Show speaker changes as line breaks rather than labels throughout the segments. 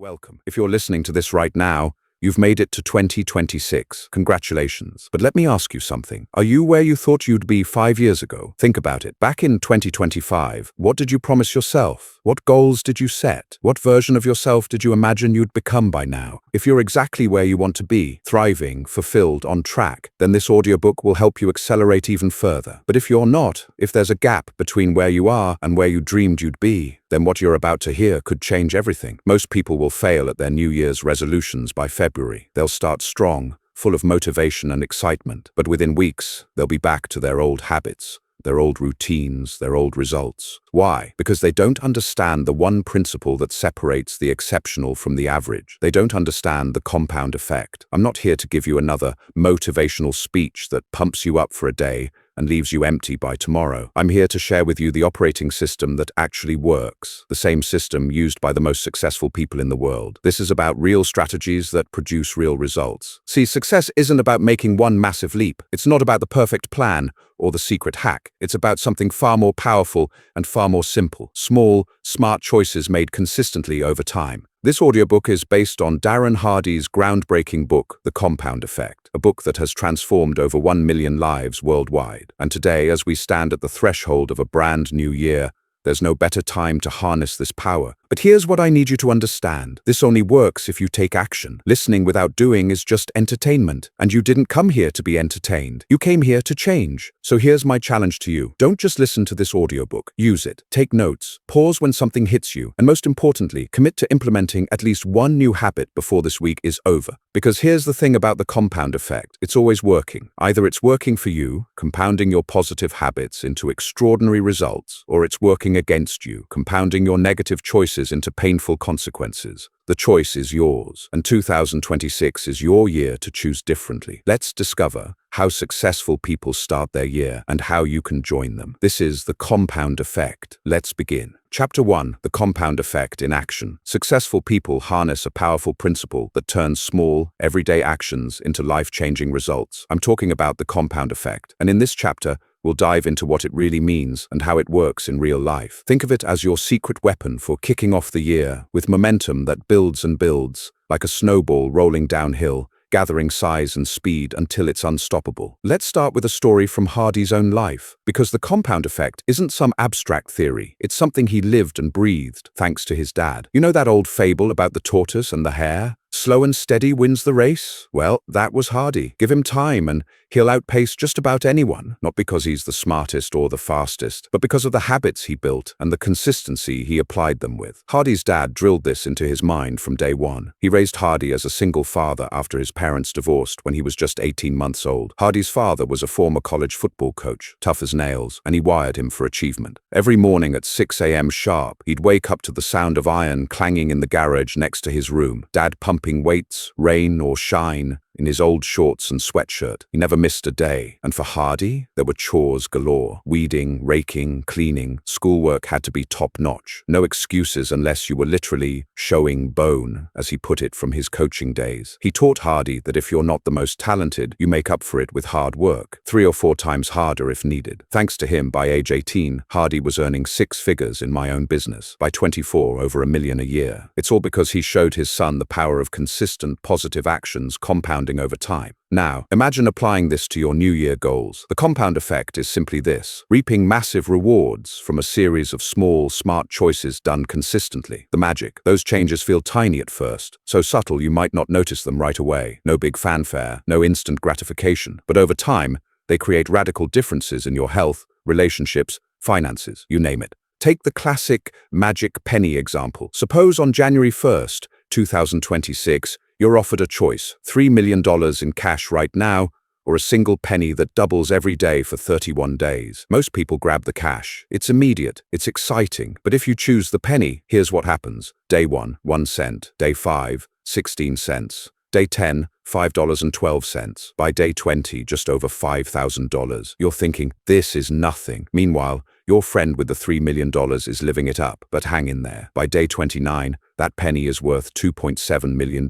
Welcome. If you're listening to this right now, you've made it to 2026. Congratulations. But let me ask you something. Are you where you thought you'd be 5 years ago? Think about it. Back in 2025, what did you promise yourself? What goals did you set? What version of yourself did you imagine you'd become by now? If you're exactly where you want to be, thriving, fulfilled, on track, then this audiobook will help you accelerate even further. But if you're not, if there's a gap between where you are and where you dreamed you'd be, then what you're about to hear could change everything. Most people will fail at their New Year's resolutions by February. They'll start strong, full of motivation and excitement, but within weeks, they'll be back to their old habits, their old routines, their old results. Why? Because they don't understand the one principle that separates the exceptional from the average. They don't understand the compound effect. I'm not here to give you another motivational speech that pumps you up for a day and leaves you empty by tomorrow. I'm here to share with you the operating system that actually works, the same system used by the most successful people in the world. This is about real strategies that produce real results. See, success isn't about making one massive leap. It's not about the perfect plan or the secret hack. It's about something far more powerful and far more simple. Small, smart choices made consistently over time. This audiobook is based on Darren Hardy's groundbreaking book, The Compound Effect, a book that has transformed over 1 million lives worldwide. And today, as we stand at the threshold of a brand new year, there's no better time to harness this power. But here's what I need you to understand. This only works if you take action. Listening without doing is just entertainment. And you didn't come here to be entertained. You came here to change. So here's my challenge to you. Don't just listen to this audiobook. Use it. Take notes. Pause when something hits you. And most importantly, commit to implementing at least one new habit before this week is over. Because here's the thing about the compound effect. It's always working. Either it's working for you, compounding your positive habits into extraordinary results, or it's working against you, compounding your negative choices into painful consequences. The choice is yours, and 2026 is your year to choose differently. Let's discover how successful people start their year and how you can join them. This is the compound effect. Let's begin. Chapter 1, The Compound Effect in Action. Successful people harness a powerful principle that turns small, everyday actions into life-changing results. I'm talking about the compound effect, and in this chapter, we'll dive into what it really means and how it works in real life. Think of it as your secret weapon for kicking off the year with momentum that builds and builds, like a snowball rolling downhill, gathering size and speed until it's unstoppable. Let's start with a story from Hardy's own life, because the compound effect isn't some abstract theory. It's something he lived and breathed, thanks to his dad. You know that old fable about the tortoise and the hare? Slow and steady wins the race? Well, that was Hardy. Give him time and he'll outpace just about anyone, not because he's the smartest or the fastest, but because of the habits he built and the consistency he applied them with. Hardy's dad drilled this into his mind from day one. He raised Hardy as a single father after his parents divorced when he was just 18 months old. Hardy's father was a former college football coach, tough as nails, and he wired him for achievement. Every morning at 6 a.m. sharp, he'd wake up to the sound of iron clanging in the garage next to his room, Dad pumping weights, rain or shine, in his old shorts and sweatshirt. He never missed a day. And for Hardy, there were chores galore. Weeding, raking, cleaning. Schoolwork had to be top-notch. No excuses unless you were literally showing bone, as he put it from his coaching days. He taught Hardy that if you're not the most talented, you make up for it with hard work. 3 or 4 times harder if needed. Thanks to him, by age 18, Hardy was earning 6 figures in my own business. By 24, over $1 million a year. It's all because he showed his son the power of consistent, positive actions compounding over time. Now, imagine applying this to your New Year goals. The compound effect is simply this: reaping massive rewards from a series of small, smart choices done consistently. The magic. Those changes feel tiny at first, so subtle you might not notice them right away. No big fanfare, no instant gratification. But over time, they create radical differences in your health, relationships, finances, you name it. Take the classic magic penny example. Suppose on January 1st, 2026, you're offered a choice: $3 million in cash right now, or a single penny that doubles every day for 31 days. Most people grab the cash. It's immediate, it's exciting. But if you choose the penny, here's what happens. Day 1, 1 cent. Day 5, 16 cents. Day 10, $5.12. By day 20, just over $5,000. You're thinking, this is nothing. Meanwhile, your friend with the $3 million is living it up. But hang in there. By day 29, that penny is worth $2.7 million.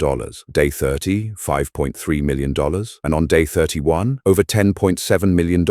Day 30, $5.3 million. And on day 31, over $10.7 million.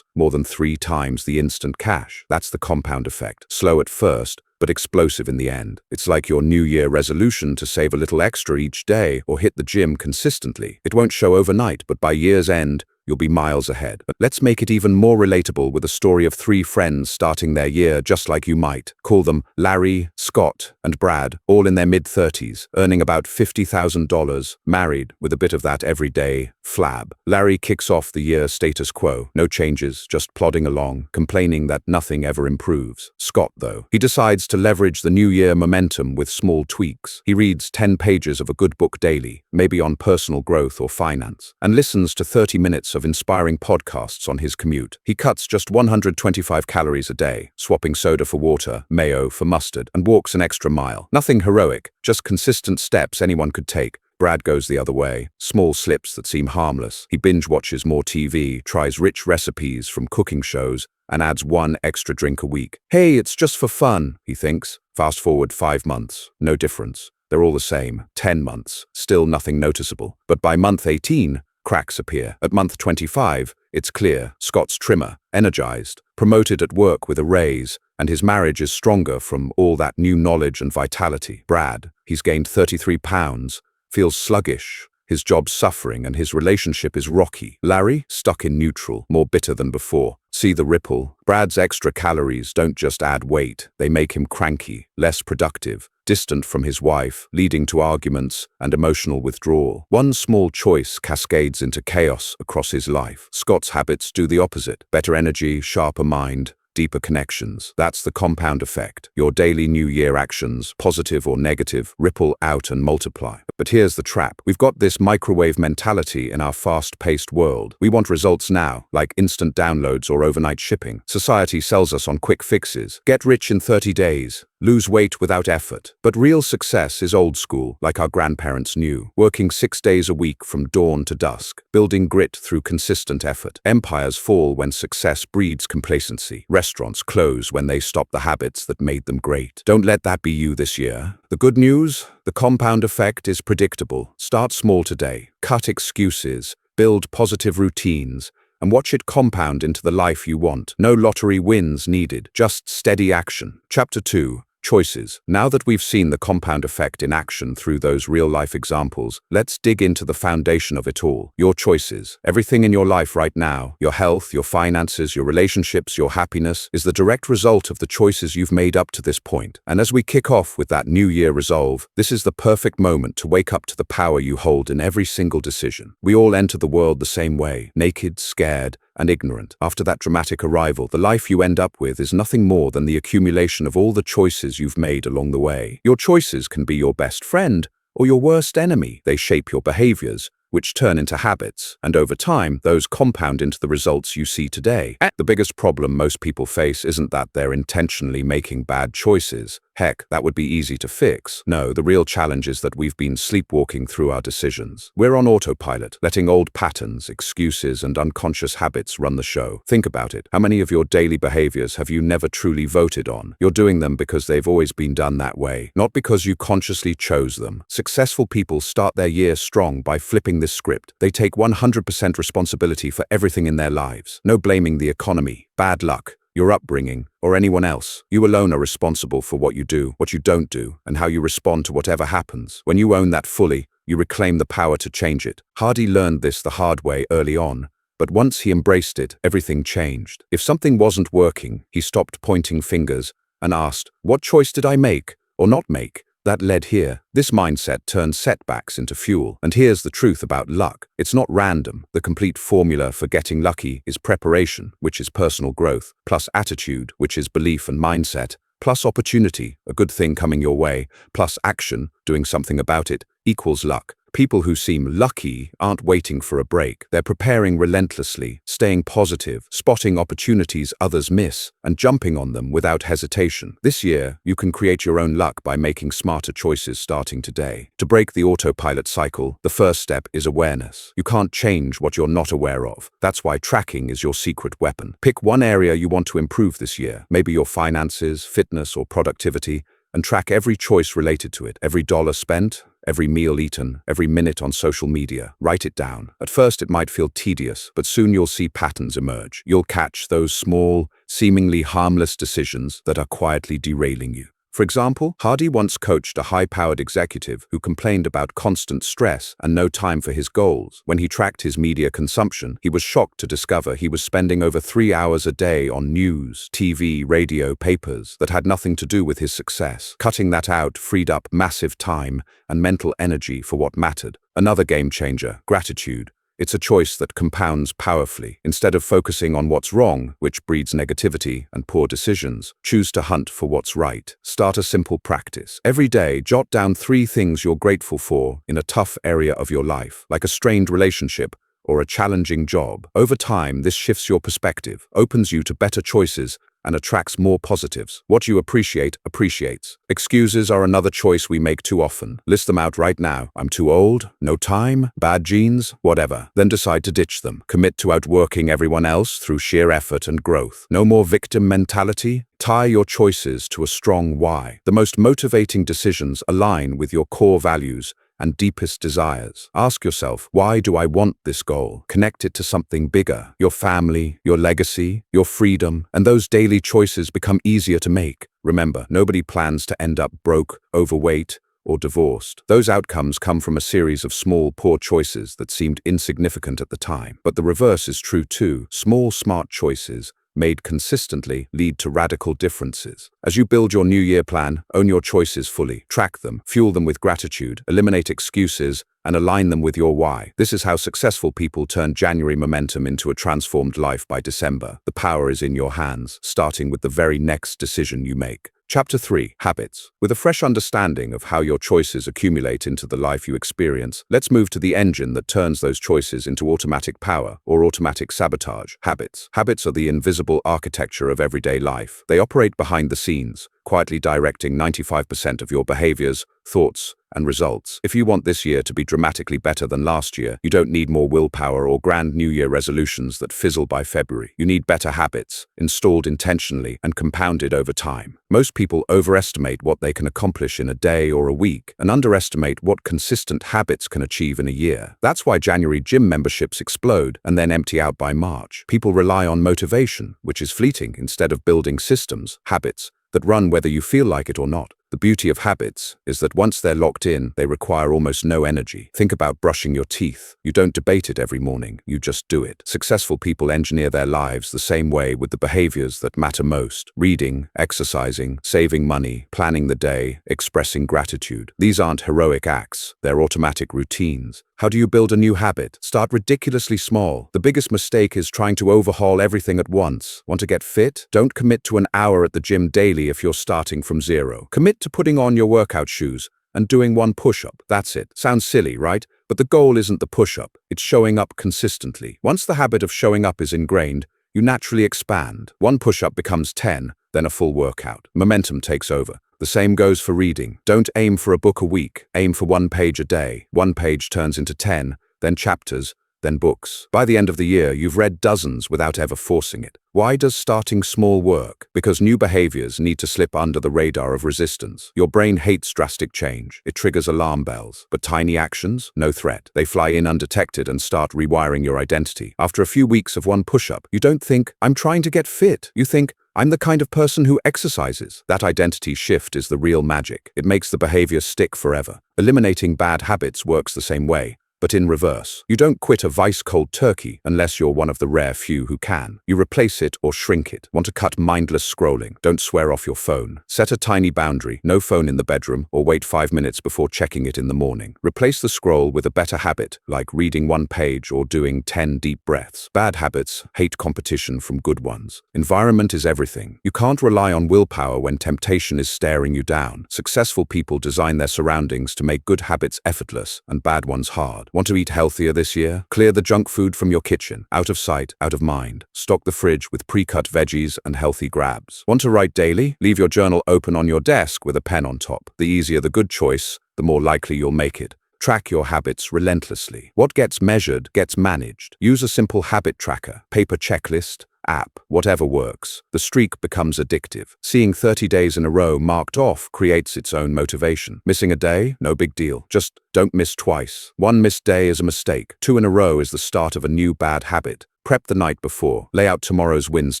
More than 3 times the instant cash. That's the compound effect. Slow at first, but explosive in the end. It's like your New Year resolution to save a little extra each day or hit the gym consistently. It won't show overnight, but by year's end, you'll be miles ahead. But let's make it even more relatable with a story of three friends starting their year just like you might. Call them Larry, Scott, and Brad, all in their mid-30s, earning about $50,000, married, with a bit of that everyday flab. Larry kicks off the year status quo. No changes, just plodding along, complaining that nothing ever improves. Scott, though, he decides to leverage the New Year momentum with small tweaks. He reads 10 pages of a good book daily, maybe on personal growth or finance, and listens to 30 minutes of inspiring podcasts on his commute. He cuts just 125 calories a day, swapping soda for water, mayo for mustard, and walks an extra mile. Nothing heroic, just consistent steps anyone could take. Brad goes the other way, small slips that seem harmless. He binge-watches more TV, tries rich recipes from cooking shows, and adds one extra drink a week. Hey, it's just for fun, he thinks. Fast forward 5 months, no difference. They're all the same. 10 months, still nothing noticeable. But by month 18, cracks appear. At month 25, it's clear. Scott's trimmer, energized, promoted at work with a raise, and his marriage is stronger from all that new knowledge and vitality. Brad, he's gained 33 pounds, feels sluggish, his job's suffering, and his relationship is rocky. Larry, stuck in neutral, more bitter than before. See the ripple? Brad's extra calories don't just add weight, they make him cranky, less productive, distant from his wife, leading to arguments and emotional withdrawal. One small choice cascades into chaos across his life. Scott's habits do the opposite. Better energy, sharper mind, deeper connections. That's the compound effect. Your daily New Year actions, positive or negative, ripple out and multiply. But here's the trap. We've got this microwave mentality in our fast-paced world. We want results now, like instant downloads or overnight shipping. Society sells us on quick fixes. Get rich in 30 days. Lose weight without effort. But real success is old school, like our grandparents knew. Working 6 days a week from dawn to dusk. Building grit through consistent effort. Empires fall when success breeds complacency. Restaurants close when they stop the habits that made them great. Don't let that be you this year. The good news? The compound effect is predictable. Start small today. Cut excuses. Build positive routines. And watch it compound into the life you want. No lottery wins needed. Just steady action. Chapter 2. Choices. Now that we've seen the compound effect in action through those real-life examples, let's dig into the foundation of it all. Your choices. Everything in your life right now, your health, your finances, your relationships, your happiness, is the direct result of the choices you've made up to this point. And as we kick off with that New Year resolve, this is the perfect moment to wake up to the power you hold in every single decision. We all enter the world the same way, naked, scared, and ignorant. After that dramatic arrival, the life you end up with is nothing more than the accumulation of all the choices you've made along the way. Your choices can be your best friend or your worst enemy. They shape your behaviors, which turn into habits, and over time, those compound into the results you see today. The biggest problem most people face isn't that they're intentionally making bad choices. Heck, that would be easy to fix. No, the real challenge is that we've been sleepwalking through our decisions. We're on autopilot, letting old patterns, excuses, and unconscious habits run the show. Think about it. How many of your daily behaviors have you never truly voted on? You're doing them because they've always been done that way, not because you consciously chose them. Successful people start their year strong by flipping this script. They take 100% responsibility for everything in their lives. No blaming the economy, bad luck, your upbringing, or anyone else. You alone are responsible for what you do, what you don't do, and how you respond to whatever happens. When you own that fully, you reclaim the power to change it. Hardy learned this the hard way early on, but once he embraced it, everything changed. If something wasn't working, he stopped pointing fingers and asked, "What choice did I make or not make that led here?" This mindset turns setbacks into fuel. And here's the truth about luck. It's not random. The complete formula for getting lucky is preparation, which is personal growth, plus attitude, which is belief and mindset, plus opportunity, a good thing coming your way, plus action, doing something about it, equals luck. People who seem lucky aren't waiting for a break. They're preparing relentlessly, staying positive, spotting opportunities others miss, and jumping on them without hesitation. This year, you can create your own luck by making smarter choices starting today. To break the autopilot cycle, the first step is awareness. You can't change what you're not aware of. That's why tracking is your secret weapon. Pick one area you want to improve this year, maybe your finances, fitness, or productivity, and track every choice related to it. Every dollar spent, every meal eaten, every minute on social media. Write it down. At first it might feel tedious, but soon you'll see patterns emerge. You'll catch those small, seemingly harmless decisions that are quietly derailing you. For example, Hardy once coached a high-powered executive who complained about constant stress and no time for his goals. When he tracked his media consumption, he was shocked to discover he was spending over 3 hours a day on news, TV, radio, papers that had nothing to do with his success. Cutting that out freed up massive time and mental energy for what mattered. Another game changer, gratitude. It's a choice that compounds powerfully. Instead of focusing on what's wrong, which breeds negativity and poor decisions, choose to hunt for what's right. Start a simple practice. Every day, jot down 3 things you're grateful for in a tough area of your life, like a strained relationship or a challenging job. Over time, this shifts your perspective, opens you to better choices, and attracts more positives. What you appreciate appreciates. Excuses are another choice we make too often. List them out right now. I'm too old, no time, bad genes, whatever. Then decide to ditch them. Commit to outworking everyone else through sheer effort and growth. No more victim mentality. Tie your choices to a strong why. The most motivating decisions align with your core values and deepest desires. Ask yourself, why do I want this goal? Connect it to something bigger, your family, your legacy, your freedom, and those daily choices become easier to make. Remember, nobody plans to end up broke, overweight, or divorced. Those outcomes come from a series of small, poor choices that seemed insignificant at the time. But the reverse is true too. Small, smart choices made consistently lead to radical differences. As you build your New Year plan, own your choices fully, track them, fuel them with gratitude, eliminate excuses, and align them with your why. This is how successful people turn January momentum into a transformed life by December. The power is in your hands, starting with the very next decision you make. Chapter 3. Habits. With a fresh understanding of how your choices accumulate into the life you experience, let's move to the engine that turns those choices into automatic power or automatic sabotage. Habits. Habits are the invisible architecture of everyday life. They operate behind the scenes, quietly directing 95% of your behaviors, thoughts, and results. If you want this year to be dramatically better than last year, you don't need more willpower or grand New Year resolutions that fizzle by February. You need better habits, installed intentionally and compounded over time. Most people overestimate what they can accomplish in a day or a week and underestimate what consistent habits can achieve in a year. That's why January gym memberships explode and then empty out by March. People rely on motivation, which is fleeting, instead of building systems, habits, that run whether you feel like it or not. The beauty of habits is that once they're locked in, they require almost no energy. Think about brushing your teeth. You don't debate it every morning, you just do it. Successful people engineer their lives the same way with the behaviors that matter most: reading, exercising, saving money, planning the day, expressing gratitude. These aren't heroic acts, they're automatic routines. How do you build a new habit? Start ridiculously small. The biggest mistake is trying to overhaul everything at once. Want to get fit? Don't commit to an hour at the gym daily if you're starting from zero. Commit to putting on your workout shoes and doing 1 push-up. That's it. Sounds silly, right? But the goal isn't the push-up. It's showing up consistently. Once the habit of showing up is ingrained, you naturally expand. 1 push-up becomes 10, then a full workout. Momentum takes over. The same goes for reading. Don't aim for a book a week. Aim for 1 page a day. 1 page turns into 10, then chapters, then books. By the end of the year, you've read dozens without ever forcing it. Why does starting small work? Because new behaviors need to slip under the radar of resistance. Your brain hates drastic change. It triggers alarm bells. But tiny actions? No threat. They fly in undetected and start rewiring your identity. After a few weeks of 1 push-up, you don't think, I'm trying to get fit. You think, I'm the kind of person who exercises. That identity shift is the real magic. It makes the behavior stick forever. Eliminating bad habits works the same way, but in reverse. You don't quit a vice cold turkey unless you're one of the rare few who can. You replace it or shrink it. Want to cut mindless scrolling? Don't swear off your phone. Set a tiny boundary, no phone in the bedroom, or wait 5 minutes before checking it in the morning. Replace the scroll with a better habit, like reading 1 page or doing 10 deep breaths. Bad habits hate competition from good ones. Environment is everything. You can't rely on willpower when temptation is staring you down. Successful people design their surroundings to make good habits effortless and bad ones hard. Want to eat healthier this year? Clear the junk food from your kitchen. Out of sight, out of mind. Stock the fridge with pre-cut veggies and healthy grabs. Want to write daily? Leave your journal open on your desk with a pen on top. The easier the good choice, the more likely you'll make it. Track your habits relentlessly. What gets measured gets managed. Use a simple habit tracker, paper checklist, app, whatever works. The streak becomes addictive. Seeing 30 days in a row marked off creates its own motivation. Missing a day? No big deal. Just don't miss twice. 1 missed day is a mistake. 2 in a row is the start of a new bad habit. Prep the night before. Lay out tomorrow's wins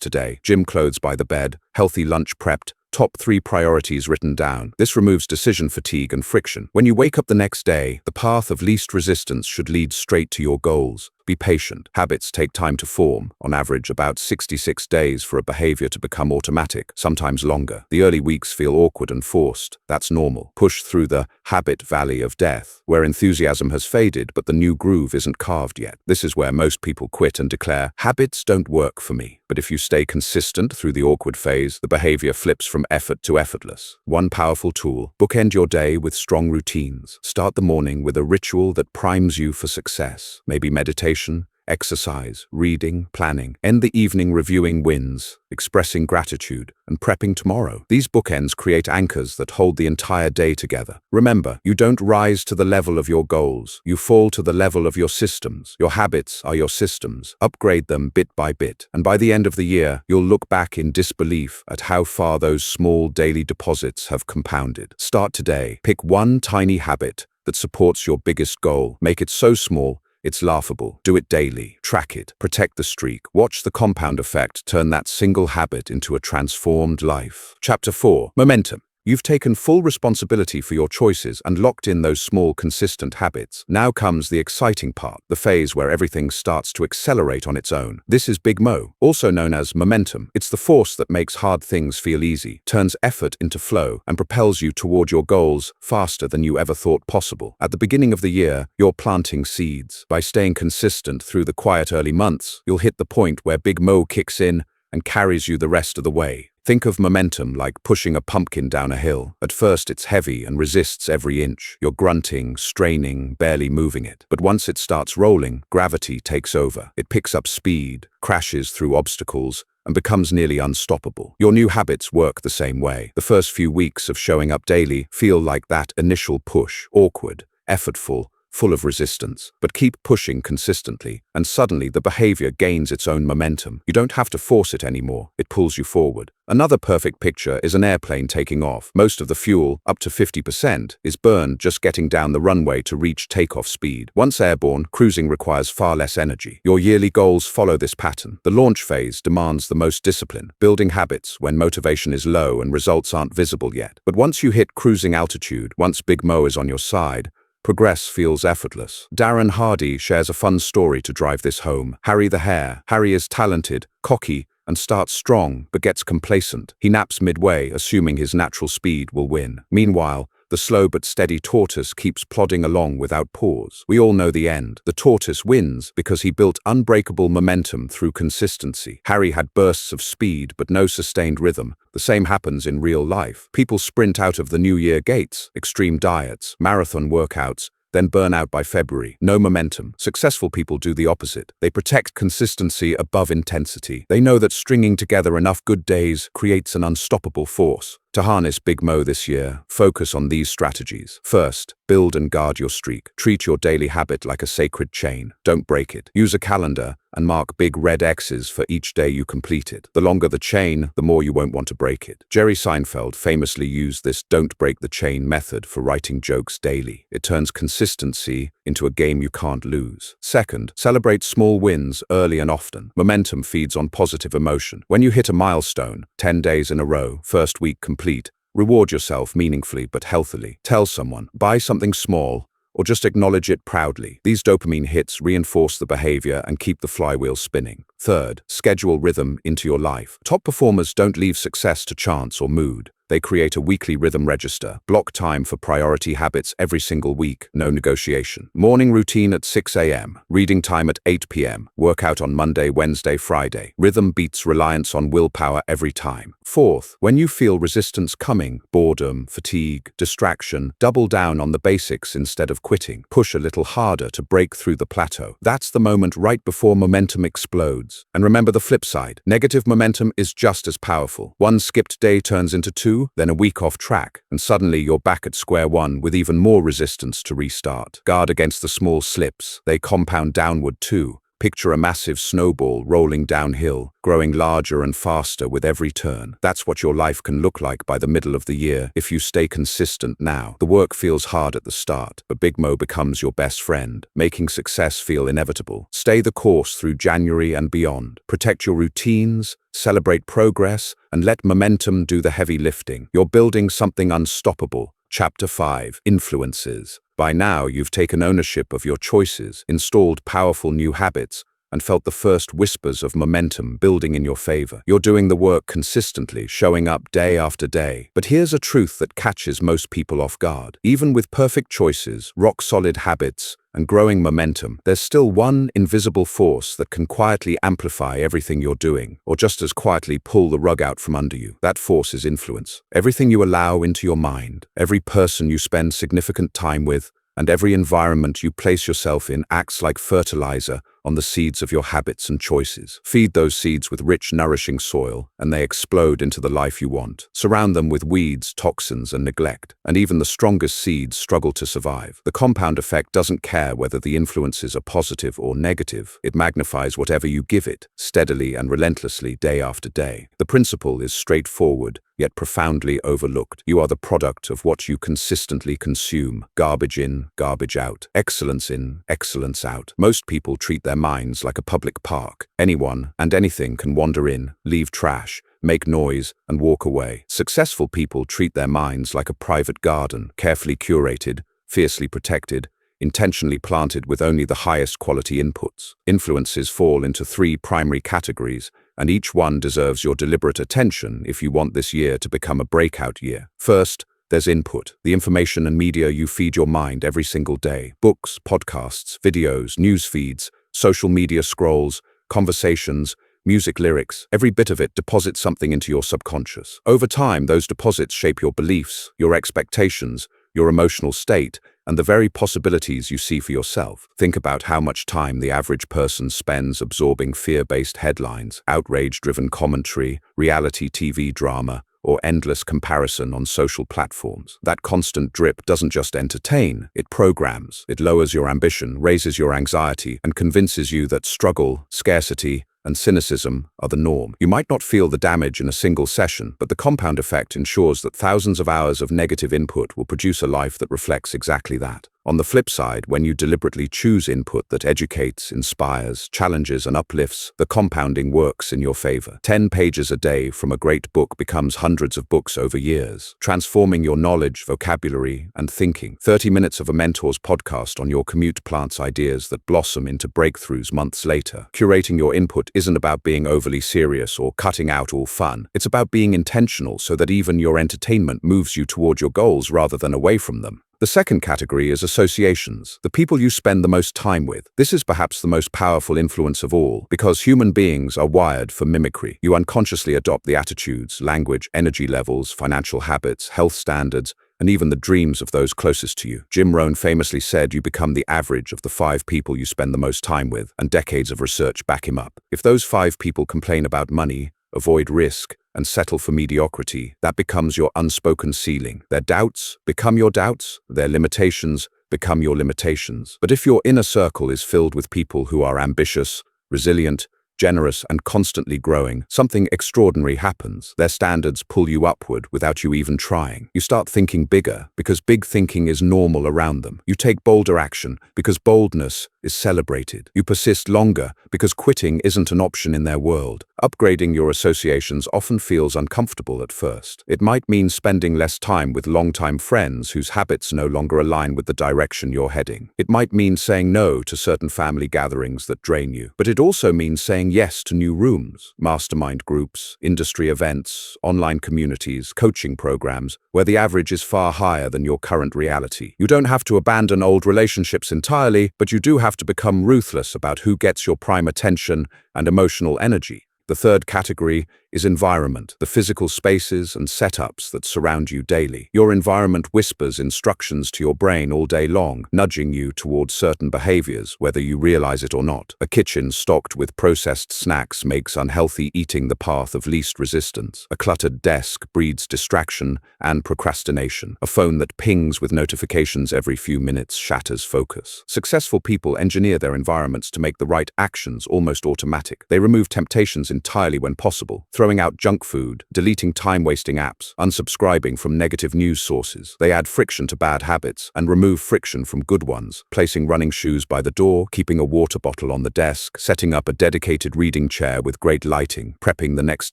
today. Gym clothes by the bed, healthy lunch prepped, Top 3 priorities written down. This removes decision fatigue and friction. When you wake up the next day, the path of least resistance should lead straight to your goals. Be patient. Habits take time to form, on average about 66 days for a behavior to become automatic, sometimes longer. The early weeks feel awkward and forced. That's normal. Push through the habit valley of death, where enthusiasm has faded but the new groove isn't carved yet. This is where most people quit and declare, habits don't work for me. But if you stay consistent through the awkward phase, the behavior flips from effort to effortless. One powerful tool: bookend your day with strong routines. Start the morning with a ritual that primes you for success. Maybe meditation, exercise, reading, planning. End the evening reviewing wins, expressing gratitude, and prepping tomorrow. These bookends create anchors that hold the entire day together. Remember, you don't rise to the level of your goals. You fall to the level of your systems. Your habits are your systems. Upgrade them bit by bit. And by the end of the year, you'll look back in disbelief at how far those small daily deposits have compounded. Start today. Pick one tiny habit that supports your biggest goal. Make it so small it's laughable. Do it daily. Track it. Protect the streak. Watch the compound effect turn that single habit into a transformed life. Chapter 4. Momentum. You've taken full responsibility for your choices and locked in those small, consistent habits. Now comes the exciting part, the phase where everything starts to accelerate on its own. This is Big Mo, also known as momentum. It's the force that makes hard things feel easy, turns effort into flow, and propels you toward your goals faster than you ever thought possible. At the beginning of the year, you're planting seeds. By staying consistent through the quiet early months, you'll hit the point where Big Mo kicks in and carries you the rest of the way. Think of momentum like pushing a pumpkin down a hill. At first it's heavy and resists every inch. You're grunting, straining, barely moving it. But once it starts rolling, gravity takes over. It picks up speed, crashes through obstacles, and becomes nearly unstoppable. Your new habits work the same way. The first few weeks of showing up daily feel like that initial push, awkward, effortful, full of resistance. But keep pushing consistently, and suddenly the behavior gains its own momentum. You don't have to force it anymore. It pulls you forward. Another perfect picture is an airplane taking off. Most of the fuel, up to 50%, is burned just getting down the runway to reach takeoff speed. Once airborne, cruising requires far less energy. Your yearly goals follow this pattern. The launch phase demands the most discipline, building habits when motivation is low and results aren't visible yet. But once you hit cruising altitude, once Big Mo is on your side, progress feels effortless. Darren Hardy shares a fun story to drive this home. Harry the Hare. Harry is talented, cocky, and starts strong, but gets complacent. He naps midway, assuming his natural speed will win. Meanwhile, the slow but steady tortoise keeps plodding along without pause. We all know the end. The tortoise wins because he built unbreakable momentum through consistency. Harry had bursts of speed but no sustained rhythm. The same happens in real life. People sprint out of the New Year gates, extreme diets, marathon workouts, then burn out by February. No momentum. Successful people do the opposite. They protect consistency above intensity. They know that stringing together enough good days creates an unstoppable force. To harness Big Mo this year, focus on these strategies. First, build and guard your streak. Treat your daily habit like a sacred chain. Don't break it. Use a calendar and mark big red X's for each day you complete it. The longer the chain, the more you won't want to break it. Jerry Seinfeld famously used this don't break the chain method for writing jokes daily. It turns consistency into a game you can't lose. Second, celebrate small wins early and often. Momentum feeds on positive emotion. When you hit a milestone, 10 days in a row, first week complete, reward yourself meaningfully but healthily. Tell someone, buy something small, or just acknowledge it proudly. These dopamine hits reinforce the behavior and keep the flywheel spinning. Third, schedule rhythm into your life. Top performers don't leave success to chance or mood. They create a weekly rhythm register. Block time for priority habits every single week. No negotiation. Morning routine at 6 a.m. Reading time at 8 p.m. Workout on Monday, Wednesday, Friday. Rhythm beats reliance on willpower every time. Fourth, when you feel resistance coming, boredom, fatigue, distraction, double down on the basics instead of quitting. Push a little harder to break through the plateau. That's the moment right before momentum explodes. And remember the flip side. Negative momentum is just as powerful. One skipped day turns into two, then a week off track, and suddenly you're back at square one with even more resistance to restart. Guard against the small slips. They compound downward too, Picture a massive snowball rolling downhill, growing larger and faster with every turn. That's what your life can look like by the middle of the year if you stay consistent now. The work feels hard at the start, but Big Mo becomes your best friend, making success feel inevitable. Stay the course through January and beyond. Protect your routines, celebrate progress, and let momentum do the heavy lifting. You're building something unstoppable. Chapter 5. Influences. By now, you've taken ownership of your choices, installed powerful new habits, and felt the first whispers of momentum building in your favor. You're doing the work consistently, showing up day after day. But here's a truth that catches most people off guard. Even with perfect choices, rock-solid habits, and growing momentum, there's still one invisible force that can quietly amplify everything you're doing, or just as quietly pull the rug out from under you. That force is influence. Everything you allow into your mind, every person you spend significant time with, and every environment you place yourself in acts like fertilizer on the seeds of your habits and choices. Feed those seeds with rich, nourishing soil, and they explode into the life you want. Surround them with weeds, toxins, and neglect, and even the strongest seeds struggle to survive. The compound effect doesn't care whether the influences are positive or negative. It magnifies whatever you give it, steadily and relentlessly, day after day. The principle is straightforward, yet profoundly overlooked. You are the product of what you consistently consume. Garbage in, garbage out. Excellence in, excellence out. Most people treat their minds like a public park. Anyone and anything can wander in, leave trash, make noise, and walk away. Successful people treat their minds like a private garden, carefully curated, fiercely protected, intentionally planted with only the highest quality inputs. Influences fall into 3 primary categories, and each one deserves your deliberate attention if you want this year to become a breakout year. First, there's input, the information and media you feed your mind every single day. Books, podcasts, videos, news feeds, social media scrolls, conversations, music lyrics. Every bit of it deposits something into your subconscious. Over time, those deposits shape your beliefs, your expectations, your emotional state, and the very possibilities you see for yourself. Think about how much time the average person spends absorbing fear-based headlines, outrage-driven commentary, reality TV drama, or endless comparison on social platforms. That constant drip doesn't just entertain, it programs. It lowers your ambition, raises your anxiety, and convinces you that struggle, scarcity, and cynicism are the norm. You might not feel the damage in a single session, but the compound effect ensures that thousands of hours of negative input will produce a life that reflects exactly that. On the flip side, when you deliberately choose input that educates, inspires, challenges, and uplifts, the compounding works in your favor. 10 pages a day from a great book becomes hundreds of books over years, transforming your knowledge, vocabulary, and thinking. 30 minutes of a mentor's podcast on your commute plants ideas that blossom into breakthroughs months later. Curating your input isn't about being overly serious or cutting out all fun. It's about being intentional so that even your entertainment moves you toward your goals rather than away from them. The second category is associations, the people you spend the most time with. This is perhaps the most powerful influence of all, because human beings are wired for mimicry. You unconsciously adopt the attitudes, language, energy levels, financial habits, health standards, and even the dreams of those closest to you. Jim Rohn famously said you become the average of the 5 people you spend the most time with, and decades of research back him up. If those 5 people complain about money, avoid risk, and settle for mediocrity, that becomes your unspoken ceiling. Their doubts become your doubts, their limitations become your limitations. But if your inner circle is filled with people who are ambitious, resilient, generous, and constantly growing, something extraordinary happens. Their standards pull you upward without you even trying. You start thinking bigger because big thinking is normal around them. You take bolder action because boldness is celebrated. You persist longer because quitting isn't an option in their world. Upgrading your associations often feels uncomfortable at first. It might mean spending less time with longtime friends whose habits no longer align with the direction you're heading. It might mean saying no to certain family gatherings that drain you. But it also means saying yes to new rooms, mastermind groups, industry events, online communities, coaching programs, where the average is far higher than your current reality. You don't have to abandon old relationships entirely, but you do have to become ruthless about who gets your prime attention and emotional energy. The third category is environment, the physical spaces and setups that surround you daily. Your environment whispers instructions to your brain all day long, nudging you towards certain behaviors, whether you realize it or not. A kitchen stocked with processed snacks makes unhealthy eating the path of least resistance. A cluttered desk breeds distraction and procrastination. A phone that pings with notifications every few minutes shatters focus. Successful people engineer their environments to make the right actions almost automatic. They remove temptations entirely when possible, throwing out junk food, deleting time-wasting apps, unsubscribing from negative news sources. They add friction to bad habits and remove friction from good ones, placing running shoes by the door, keeping a water bottle on the desk, setting up a dedicated reading chair with great lighting, prepping the next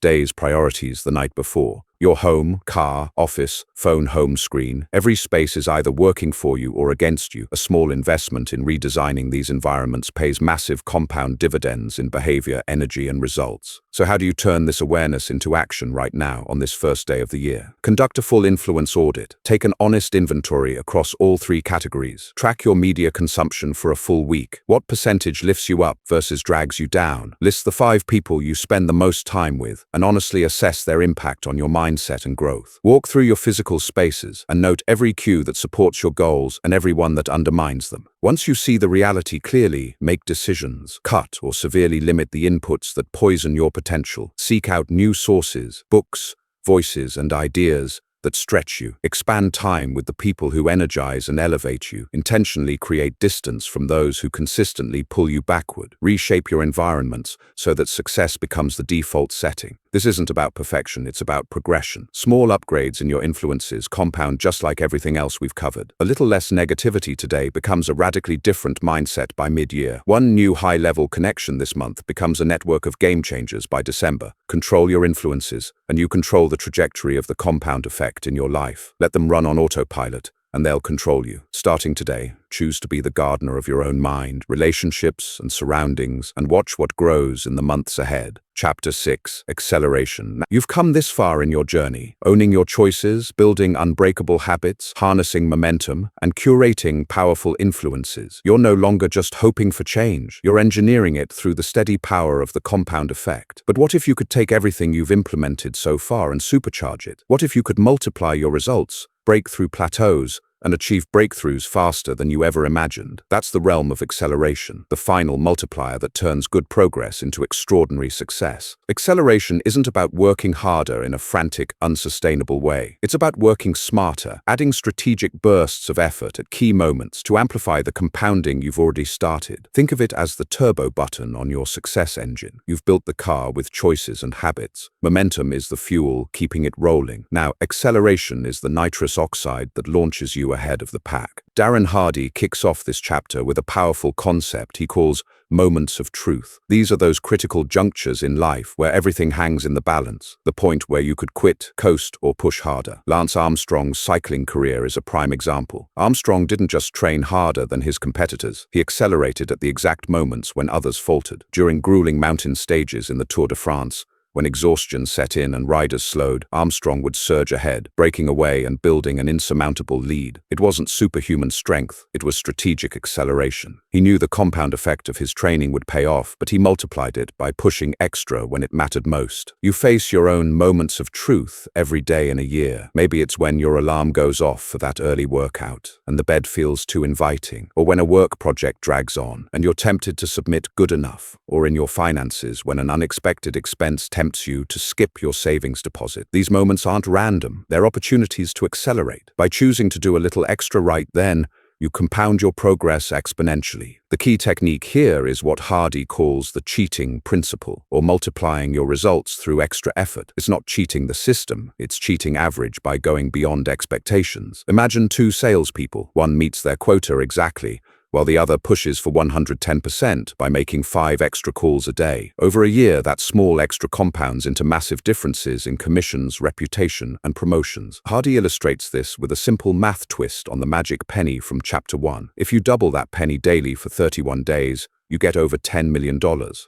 day's priorities the night before. Your home, car, office, phone home screen, every space is either working for you or against you. A small investment in redesigning these environments pays massive compound dividends in behavior, energy, and results. So how do you turn this awareness into action right now on this first day of the year? Conduct a full influence audit. Take an honest inventory across all three categories. Track your media consumption for a full week. What percentage lifts you up versus drags you down? List the 5 people you spend the most time with and honestly assess their impact on your mindset and growth. Walk through your physical spaces and note every cue that supports your goals and every one that undermines them. Once you see the reality clearly, make decisions. Cut or severely limit the inputs that poison your potential. Seek out new sources, books, voices, and ideas that stretch you. Expand time with the people who energize and elevate you. Intentionally create distance from those who consistently pull you backward. Reshape your environments so that success becomes the default setting. This isn't about perfection, it's about progression. Small upgrades in your influences compound just like everything else we've covered. A little less negativity today becomes a radically different mindset by mid-year. One new high-level connection this month becomes a network of game changers by December. Control your influences, and you control the trajectory of the compound effect in your life. Let them run on autopilot, and they'll control you. Starting today, choose to be the gardener of your own mind, relationships, and surroundings, and watch what grows in the months ahead. Chapter 6, Acceleration. You've come this far in your journey, owning your choices, building unbreakable habits, harnessing momentum, and curating powerful influences. You're no longer just hoping for change. You're engineering it through the steady power of the compound effect. But what if you could take everything you've implemented so far and supercharge it? What if you could multiply your results, break through plateaus, and achieve breakthroughs faster than you ever imagined? That's the realm of acceleration, the final multiplier that turns good progress into extraordinary success. Acceleration isn't about working harder in a frantic, unsustainable way. It's about working smarter, adding strategic bursts of effort at key moments to amplify the compounding you've already started. Think of it as the turbo button on your success engine. You've built the car with choices and habits. Momentum is the fuel, keeping it rolling. Now, acceleration is the nitrous oxide that launches you ahead of the pack. Darren Hardy kicks off this chapter with a powerful concept he calls moments of truth. These are those critical junctures in life where everything hangs in the balance, the point where you could quit, coast, or push harder. Lance Armstrong's cycling career is a prime example. Armstrong didn't just train harder than his competitors, he accelerated at the exact moments when others faltered. During grueling mountain stages in the Tour de France, when exhaustion set in and riders slowed, Armstrong would surge ahead, breaking away and building an insurmountable lead. It wasn't superhuman strength, it was strategic acceleration. He knew the compound effect of his training would pay off, but he multiplied it by pushing extra when it mattered most. You face your own moments of truth every day in a year. Maybe it's when your alarm goes off for that early workout, and the bed feels too inviting, or when a work project drags on, and you're tempted to submit good enough, or in your finances when an unexpected expense tempts you to skip your savings deposit. These moments aren't random, they're opportunities to accelerate. By choosing to do a little extra right then, you compound your progress exponentially. The key technique here is what Hardy calls the cheating principle, or multiplying your results through extra effort. It's not cheating the system, it's cheating average by going beyond expectations. Imagine 2 salespeople. One meets their quota exactly, while the other pushes for 110% by making 5 extra calls a day. Over a year, that small extra compounds into massive differences in commissions, reputation, and promotions. Hardy illustrates this with a simple math twist on the magic penny from Chapter 1. If you double that penny daily for 31 days, you get over $10 million.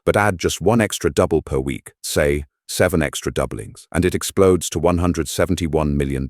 But add just 1 extra double per week, say 7 extra doublings, and it explodes to $171 million.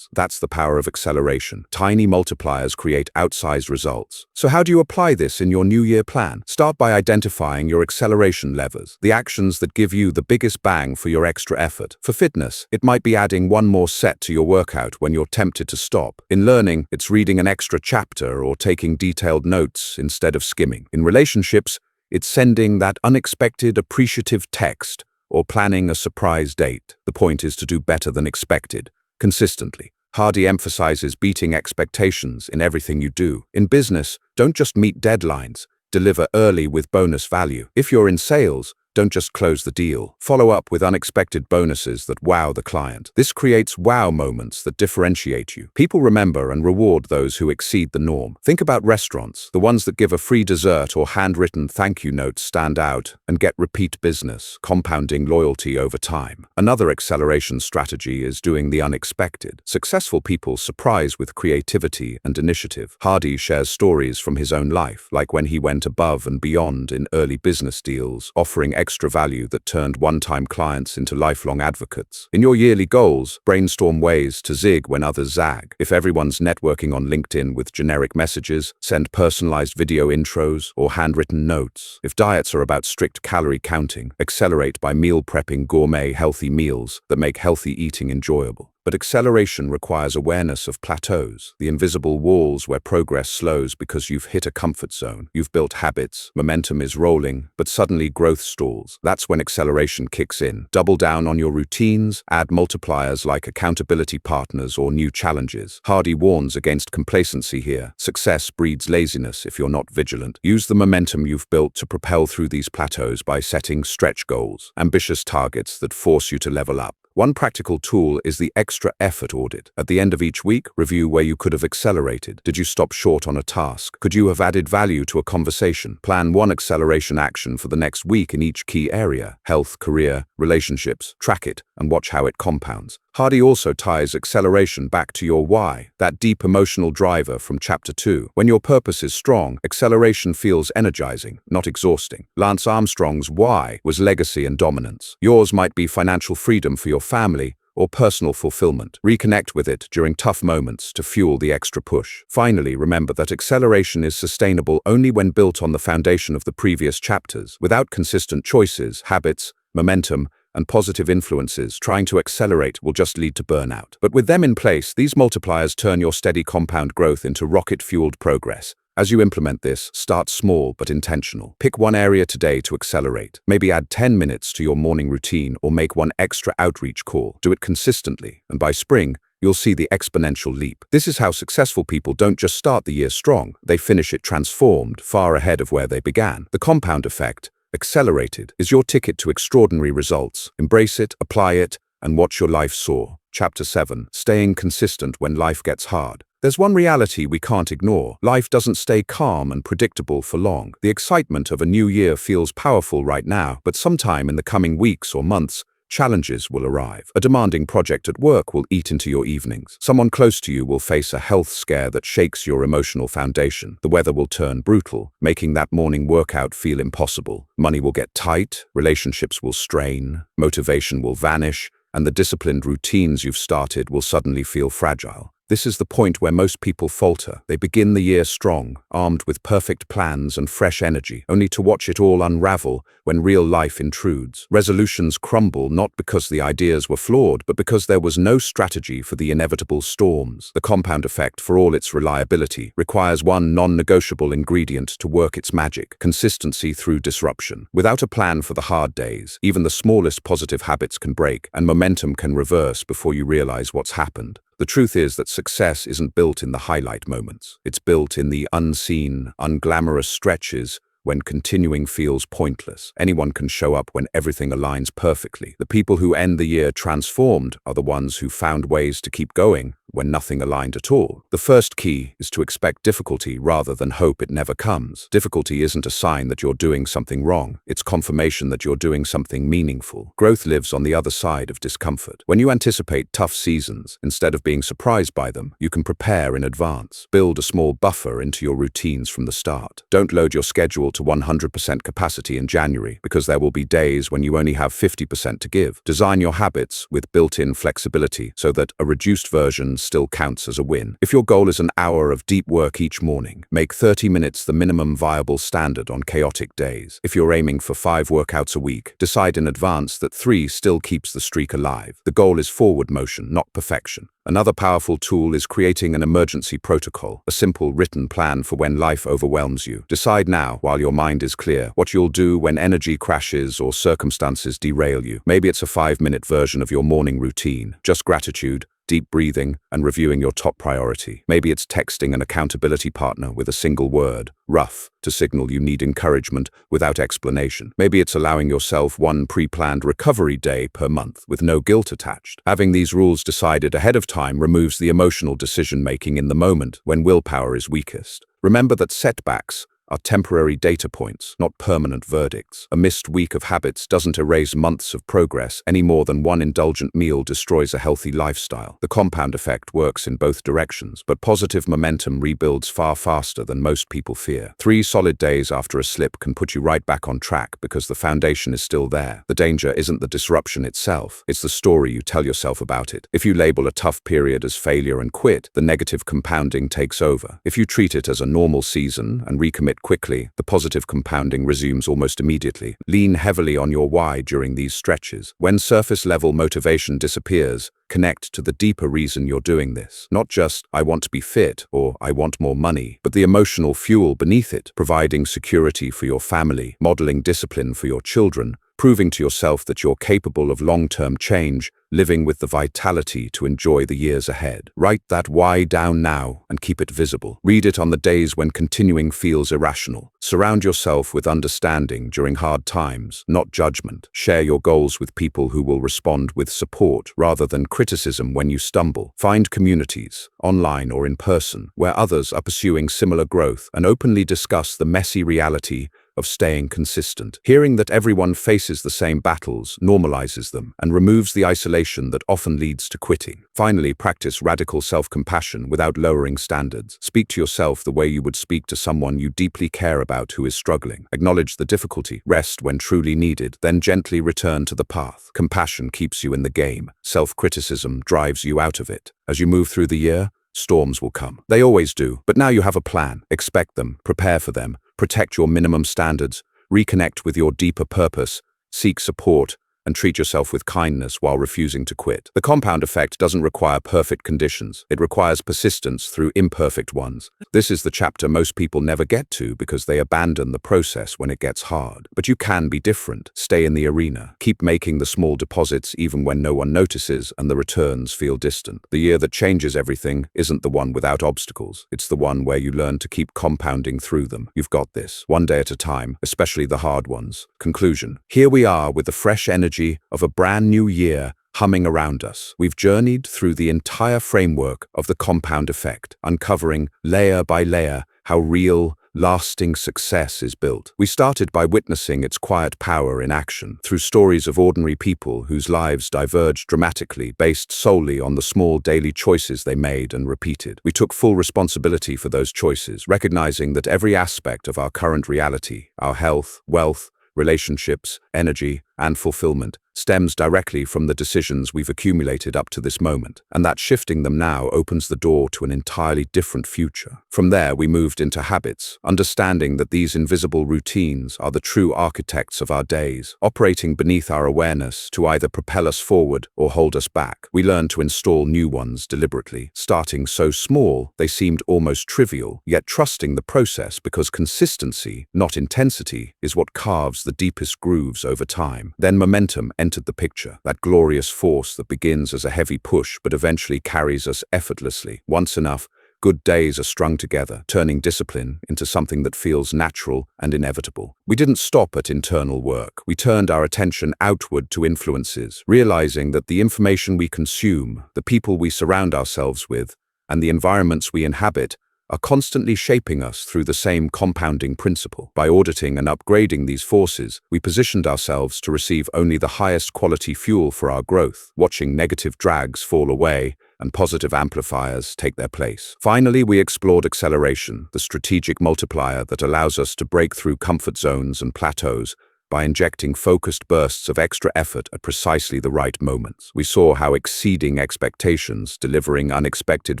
That's the power of acceleration. Tiny multipliers create outsized results. So how do you apply this in your New Year plan? Start by identifying your acceleration levers, the actions that give you the biggest bang for your extra effort. For fitness, it might be adding one more set to your workout when you're tempted to stop. In learning, it's reading an extra chapter or taking detailed notes instead of skimming. In relationships, it's sending that unexpected, appreciative text or planning a surprise date. The point is to do better than expected, consistently. Hardy emphasizes beating expectations in everything you do. In business, don't just meet deadlines, deliver early with bonus value. If you're in sales, don't just close the deal. Follow up with unexpected bonuses that wow the client. This creates wow moments that differentiate you. People remember and reward those who exceed the norm. Think about restaurants. The ones that give a free dessert or handwritten thank you notes stand out and get repeat business, compounding loyalty over time. Another acceleration strategy is doing the unexpected. Successful people surprise with creativity and initiative. Hardy shares stories from his own life, like when he went above and beyond in early business deals, offering extra value that turned one-time clients into lifelong advocates. In your yearly goals, brainstorm ways to zig when others zag. If everyone's networking on LinkedIn with generic messages, send personalized video intros or handwritten notes. If diets are about strict calorie counting, accelerate by meal prepping gourmet healthy meals that make healthy eating enjoyable. But acceleration requires awareness of plateaus, the invisible walls where progress slows because you've hit a comfort zone. You've built habits, momentum is rolling, but suddenly growth stalls. That's when acceleration kicks in. Double down on your routines, add multipliers like accountability partners or new challenges. Hardy warns against complacency here. Success breeds laziness if you're not vigilant. Use the momentum you've built to propel through these plateaus by setting stretch goals, ambitious targets that force you to level up. One practical tool is the extra effort audit. At the end of each week, review where you could have accelerated. Did you stop short on a task? Could you have added value to a conversation? Plan one acceleration action for the next week in each key area: health, career, relationships. Track it and watch how it compounds. Hardy also ties acceleration back to your why, that deep emotional driver from Chapter 2. When your purpose is strong, acceleration feels energizing, not exhausting. Lance Armstrong's why was legacy and dominance. Yours might be financial freedom for your family or personal fulfillment. Reconnect with it during tough moments to fuel the extra push. Finally, remember that acceleration is sustainable only when built on the foundation of the previous chapters. Without consistent choices, habits, momentum, and positive influences, trying to accelerate will just lead to burnout. But with them in place, these multipliers turn your steady compound growth into rocket-fueled progress. As you implement this, start small but intentional. Pick one area today to accelerate. Maybe add 10 minutes to your morning routine or make one extra outreach call. Do it consistently, and by spring, you'll see the exponential leap. This is how successful people don't just start the year strong, they finish it transformed, far ahead of where they began. The compound effect, accelerated, is your ticket to extraordinary results. Embrace it, apply it, and watch your life soar. Chapter 7. Staying consistent when life gets hard. There's one reality we can't ignore. Life doesn't stay calm and predictable for long. The excitement of a new year feels powerful right now, but sometime in the coming weeks or months, challenges will arrive. A demanding project at work will eat into your evenings. Someone close to you will face a health scare that shakes your emotional foundation. The weather will turn brutal, making that morning workout feel impossible. Money will get tight, relationships will strain, motivation will vanish, and the disciplined routines you've started will suddenly feel fragile. This is the point where most people falter. They begin the year strong, armed with perfect plans and fresh energy, only to watch it all unravel when real life intrudes. Resolutions crumble not because the ideas were flawed, but because there was no strategy for the inevitable storms. The compound effect, for all its reliability, requires one non-negotiable ingredient to work its magic: consistency through disruption. Without a plan for the hard days, even the smallest positive habits can break, and momentum can reverse before you realize what's happened. The truth is that success isn't built in the highlight moments. It's built in the unseen, unglamorous stretches when continuing feels pointless. Anyone can show up when everything aligns perfectly. The people who end the year transformed are the ones who found ways to keep going when nothing aligned at all. The first key is to expect difficulty rather than hope it never comes. Difficulty isn't a sign that you're doing something wrong. It's confirmation that you're doing something meaningful. Growth lives on the other side of discomfort. When you anticipate tough seasons, instead of being surprised by them, you can prepare in advance. Build a small buffer into your routines from the start. Don't load your schedule to 100% capacity in January, because there will be days when you only have 50% to give. Design your habits with built-in flexibility so that a reduced version still counts as a win. If your goal is an hour of deep work each morning, make 30 minutes the minimum viable standard on chaotic days. If you're aiming for 5 workouts a week, decide in advance that 3 still keeps the streak alive. The goal is forward motion, not perfection. Another powerful tool is creating an emergency protocol, a simple written plan for when life overwhelms you. Decide now, while your mind is clear, what you'll do when energy crashes or circumstances derail you. Maybe it's a 5-minute version of your morning routine, just gratitude, deep breathing, and reviewing your top priority. Maybe it's texting an accountability partner with a single word, rough, to signal you need encouragement without explanation. Maybe it's allowing yourself one pre-planned recovery day per month with no guilt attached. Having these rules decided ahead of time removes the emotional decision-making in the moment when willpower is weakest. Remember that setbacks are temporary data points, not permanent verdicts. A missed week of habits doesn't erase months of progress any more than one indulgent meal destroys a healthy lifestyle. The compound effect works in both directions, but positive momentum rebuilds far faster than most people fear. 3 solid days after a slip can put you right back on track because the foundation is still there. The danger isn't the disruption itself, it's the story you tell yourself about it. If you label a tough period as failure and quit, the negative compounding takes over. If you treat it as a normal season and recommit quickly, the positive compounding resumes almost immediately. Lean heavily on your why during these stretches. When surface-level motivation disappears, connect to the deeper reason you're doing this. Not just, I want to be fit, or I want more money, but the emotional fuel beneath it, providing security for your family, modeling discipline for your children, proving to yourself that you're capable of long-term change, living with the vitality to enjoy the years ahead. Write that why down now and keep it visible. Read it on the days when continuing feels irrational. Surround yourself with understanding during hard times, not judgment. Share your goals with people who will respond with support rather than criticism when you stumble. Find communities, online or in person, where others are pursuing similar growth and openly discuss the messy reality of staying consistent. Hearing that everyone faces the same battles normalizes them and removes the isolation that often leads to quitting. Finally, practice radical self-compassion without lowering standards. Speak to yourself the way you would speak to someone you deeply care about who is struggling. Acknowledge the difficulty, rest when truly needed, then gently return to the path. Compassion keeps you in the game. Self-criticism drives you out of it. As you move through the year, storms will come. They always do, but now you have a plan. Expect them, prepare for them, protect your minimum standards, reconnect with your deeper purpose, seek support, and treat yourself with kindness while refusing to quit. The compound effect doesn't require perfect conditions. It requires persistence through imperfect ones. This is the chapter most people never get to because they abandon the process when it gets hard. But you can be different. Stay in the arena. Keep making the small deposits even when no one notices and the returns feel distant. The year that changes everything isn't the one without obstacles. It's the one where you learn to keep compounding through them. You've got this, one day at a time, especially the hard ones. Conclusion. Here we are with the fresh energy of a brand new year humming around us. We've journeyed through the entire framework of the compound effect, uncovering layer by layer how real, lasting success is built. We started by witnessing its quiet power in action through stories of ordinary people whose lives diverged dramatically based solely on the small daily choices they made and repeated. We took full responsibility for those choices, recognizing that every aspect of our current reality, our health, wealth, relationships, energy, and fulfillment stems directly from the decisions we've accumulated up to this moment, and that shifting them now opens the door to an entirely different future. From there, we moved into habits, understanding that these invisible routines are the true architects of our days, operating beneath our awareness to either propel us forward or hold us back. We learned to install new ones deliberately, starting so small they seemed almost trivial, yet trusting the process because consistency, not intensity, is what carves the deepest grooves over time. Then momentum entered the picture, that glorious force that begins as a heavy push but eventually carries us effortlessly. Once enough, good days are strung together, turning discipline into something that feels natural and inevitable. We didn't stop at internal work. We turned our attention outward to influences, realizing that the information we consume, the people we surround ourselves with, and the environments we inhabit are constantly shaping us through the same compounding principle. By auditing and upgrading these forces, we positioned ourselves to receive only the highest quality fuel for our growth, watching negative drags fall away and positive amplifiers take their place. Finally, we explored acceleration, the strategic multiplier that allows us to break through comfort zones and plateaus by injecting focused bursts of extra effort at precisely the right moments. We saw how exceeding expectations, delivering unexpected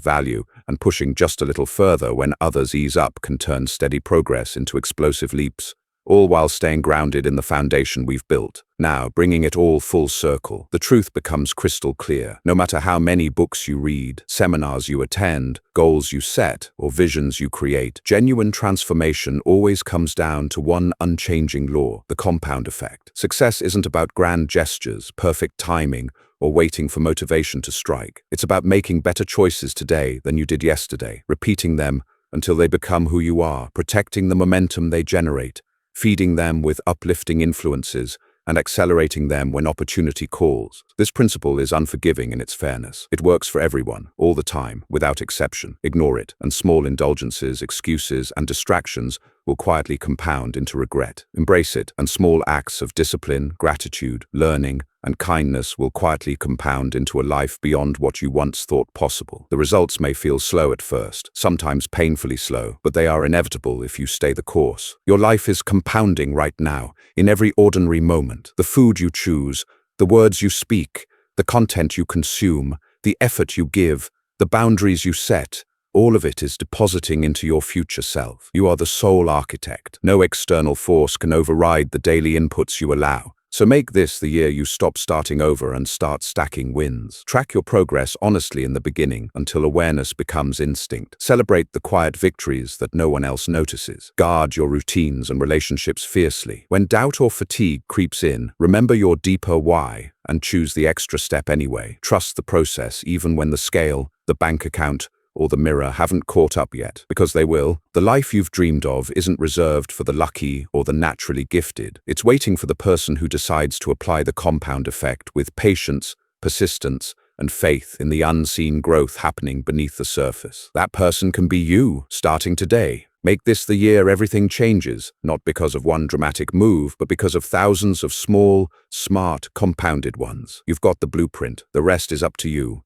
value, and pushing just a little further when others ease up can turn steady progress into explosive leaps, all while staying grounded in the foundation we've built. Now, bringing it all full circle, the truth becomes crystal clear. No matter how many books you read, seminars you attend, goals you set, or visions you create, genuine transformation always comes down to one unchanging law: the compound effect. Success isn't about grand gestures, perfect timing, or waiting for motivation to strike. It's about making better choices today than you did yesterday, repeating them until they become who you are, protecting the momentum they generate, feeding them with uplifting influences, and accelerating them when opportunity calls. This principle is unforgiving in its fairness. It works for everyone, all the time, without exception. Ignore it, and small indulgences, excuses, and distractions will quietly compound into regret. Embrace it, and small acts of discipline, gratitude, learning, and kindness will quietly compound into a life beyond what you once thought possible. The results may feel slow at first, sometimes painfully slow, but they are inevitable if you stay the course. Your life is compounding right now, in every ordinary moment. The food you choose, the words you speak, the content you consume, the effort you give, the boundaries you set, all of it is depositing into your future self. You are the sole architect. No external force can override the daily inputs you allow. So make this the year you stop starting over and start stacking wins. Track your progress honestly in the beginning until awareness becomes instinct. Celebrate the quiet victories that no one else notices. Guard your routines and relationships fiercely. When doubt or fatigue creeps in, remember your deeper why and choose the extra step anyway. Trust the process even when the scale, the bank account, or the mirror haven't caught up yet, because they will. The life you've dreamed of isn't reserved for the lucky or the naturally gifted. It's waiting for the person who decides to apply the compound effect with patience, persistence, and faith in the unseen growth happening beneath the surface. That person can be you, starting today. Make this the year everything changes, not because of one dramatic move, but because of thousands of small, smart, compounded ones. You've got the blueprint. The rest is up to you.